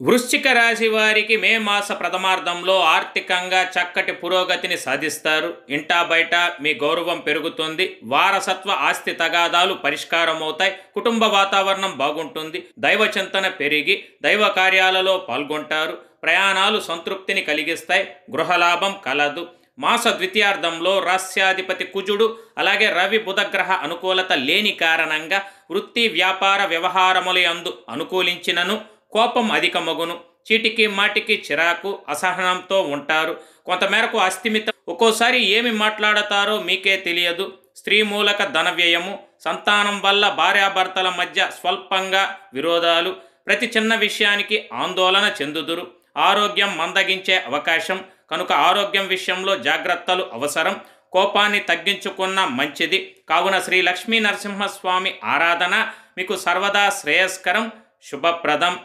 వృశ్చిక రాశి వారికి మే మాస ప్రథమార్థంలో ఆర్థికంగా చక్కటి పురోగతిని సాధిస్తారు. ఇంటా బయట మీ గౌరవం పెరుగుతుంది. వారసత్వ ఆస్తి తగాదాలు పరిష్కారమవుతాయి. కుటుంబ వాతావరణం బాగుంటుంది. దైవ చింతన పెరిగి దైవ కార్యాలలో పాల్గొంటారు. ప్రయాణాలు సంతృప్తిని కలిగిస్తాయి. గృహలాభం కలదు. మాస ద్వితీయార్థంలో రాస్యాధిపతి కుజుడు అలాగే రవి బుధగ్రహ అనుకూలత లేని కారణంగా వృత్తి వ్యాపార వ్యవహారముల యందు అనుకూలించినను కోపం అధికమగును. చీటికి మాటికి చిరాకు అసహనంతో ఉంటారు. కొంతమేరకు అస్థిమితం. ఒక్కోసారి ఏమి మాట్లాడతారో మీకే తెలియదు. స్త్రీ మూలక ధన వ్యయము, సంతానం వల్ల భార్యాభర్తల మధ్య స్వల్పంగా విరోధాలు, ప్రతి చిన్న విషయానికి ఆందోళన చెందుదురు. ఆరోగ్యం మందగించే అవకాశం కనుక ఆరోగ్యం విషయంలో జాగ్రత్తలు అవసరం. కోపాన్ని తగ్గించుకున్న మంచిది. కావున శ్రీ లక్ష్మీ నరసింహస్వామి ఆరాధన మీకు సర్వదా శ్రేయస్కరం, శుభప్రదం.